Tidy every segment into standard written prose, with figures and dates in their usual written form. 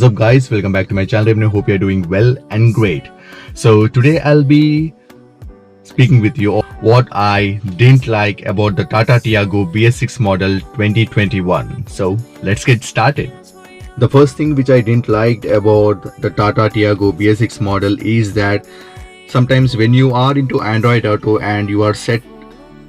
What's up guys, welcome back to my channel. I hope you're doing well and great. So today I'll be speaking with you what I didn't like about the Tata Tiago BS6 model 2021. So let's get started. The first thing which I didn't like about the Tata Tiago BS6 model is that sometimes when you are into Android Auto and you are set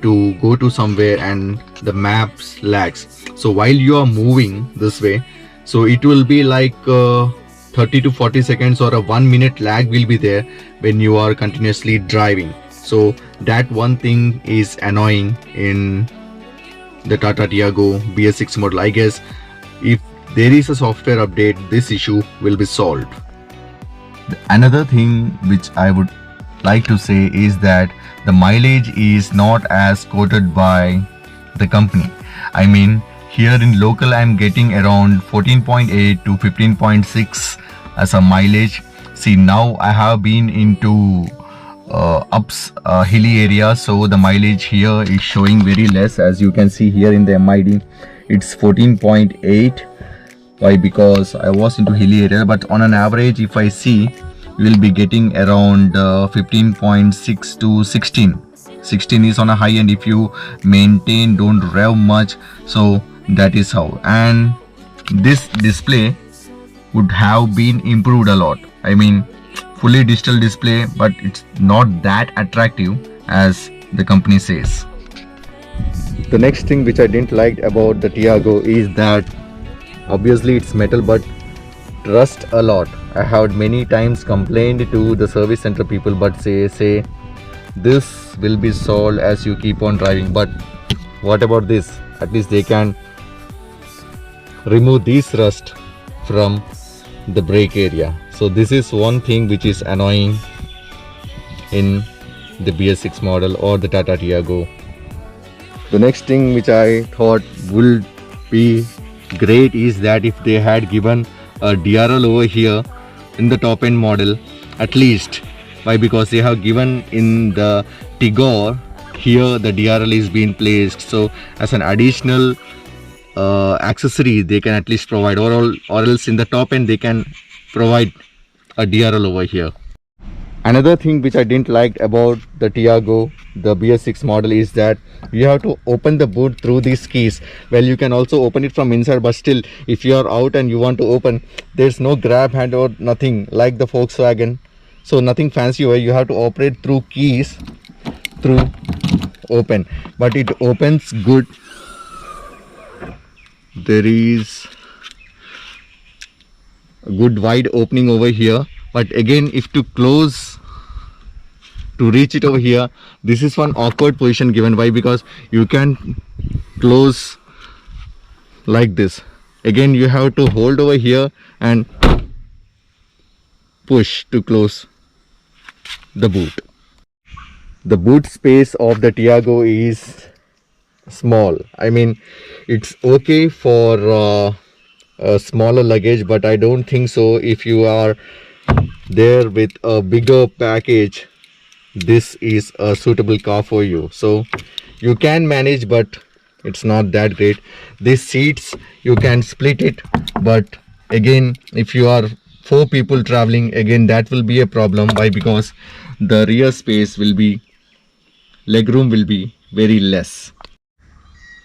to go to somewhere and the maps lags, so while you are moving this way, so it will be like 30 to 40 seconds or a 1 minute lag will be there when you are continuously driving. So that one thing is annoying in the Tata Tiago BS6 model. I guess if there is a software update, this issue will be solved. Another thing which I would like to say is that the mileage is not as quoted by the company. I mean, here in local I'm getting around 14.8 to 15.6 as a mileage. See, now I have been into hilly area, so the mileage here is showing very less. As you can see here in the MID, it's 14.8. Why? Because I was into hilly area, but on an average if I see, you will be getting around 15.6 to 16 is on a high end if you maintain, don't rev much. So that is how. And this display would have been improved a lot. I mean, fully digital display, but it's not that attractive as the company says. The next thing which I didn't like about the Tiago is that obviously it's metal but rust a lot. I have many times complained to the service center people, but say this will be solved as you keep on driving. But what about this? At least they can remove this rust from the brake area. So this is one thing which is annoying in the BS6 model or the Tata Tiago. The next thing which I thought would be great is that if they had given a DRL over here in the top end model at least. Why? Because they have given in the Tigor here the DRL is being placed, so as an additional accessory they can at least provide, or else in the top end they can provide a DRL over here. Another thing which I didn't like about the Tiago, the BS6 model, is that you have to open the boot through these keys. Well, you can also open it from inside, but still if you are out and you want to open, there's no grab hand or nothing like the Volkswagen. So nothing fancy where you have to operate through keys through open, but it opens good. There is a good wide opening over here, but again if to close to reach it over here, this is one awkward position given. Why? Because you can close like this. Again you have to hold over here and push to close the boot. The boot space of the Tiago is small. I mean, it's okay for a smaller luggage, but I don't think so if you are there with a bigger package, this is a suitable car for you. So you can manage, but it's not that great. These seats you can split it, but again if you are 4 people traveling, again that will be a problem. Why? Because the rear space will be, legroom will be very less.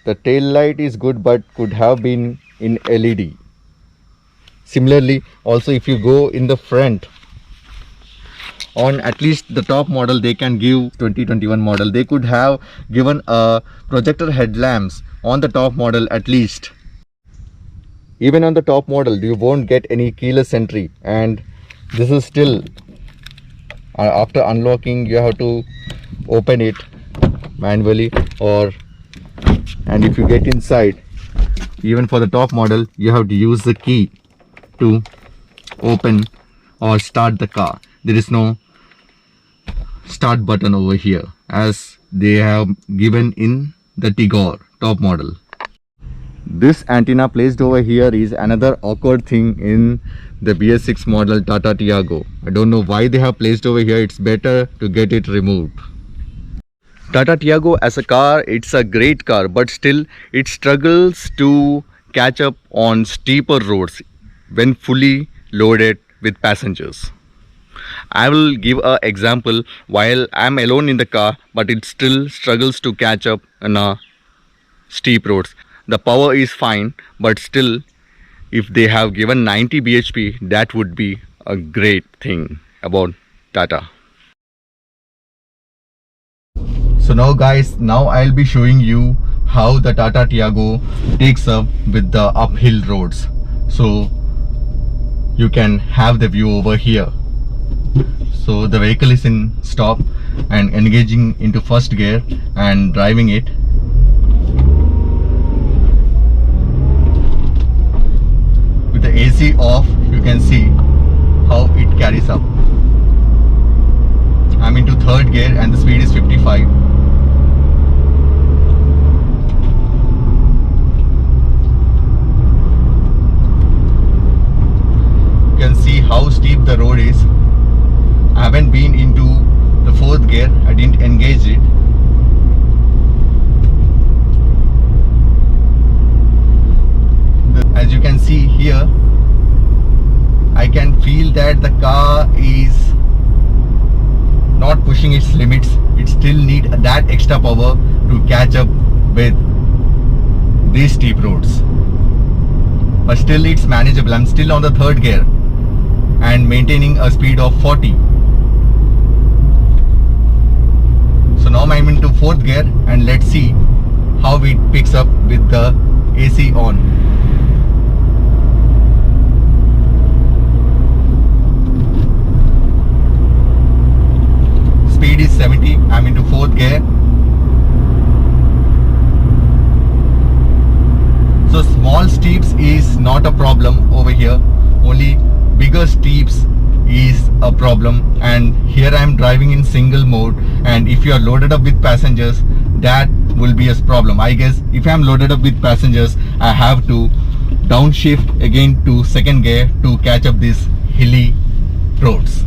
The tail light is good but could have been in LED. Similarly, also if you go in the front, on at least the top model they can give 2021 model, they could have given a projector headlamps on the top model at least. Even on the top model you won't get any keyless entry, and this is still after unlocking you have to open it manually, and if you get inside, even for the top model you have to use the key to open or start the car. There is no start button over here as they have given in the Tigor top model. This antenna placed over here is another awkward thing in the BS6 model Tata Tiago. I don't know why they have placed over here. It's better to get it removed. Tata Tiago as a car, it's a great car, but still it struggles to catch up on steeper roads when fully loaded with passengers. I will give an example. While I'm alone in the car, but it still struggles to catch up on steep roads. The power is fine, but still, if they have given 90 bhp, that would be a great thing about Tata. So now guys, I'll be showing you how the Tata Tiago takes up with the uphill roads. So you can have the view over here. So the vehicle is in stop and engaging into first gear and driving it. With the AC off, you can see how it carries up. I'm into third gear and the speed is 55. You can see how steep the road is. I haven't been into the fourth gear, I didn't engage it. As you can see here, I can feel that the car is not pushing its limits. It still needs that extra power to catch up with these steep roads. But still it's manageable. I'm still on the third gear and maintaining a speed of 40. So now I'm into fourth gear and let's see how it picks up with the AC on. Speed is 70. I'm into fourth gear. So small steeps is not a problem over here. Only bigger steeps is a problem, and here I am driving in single mode, and if you are loaded up with passengers, that will be a problem. I guess if I am loaded up with passengers, I have to downshift again to second gear to catch up these hilly roads.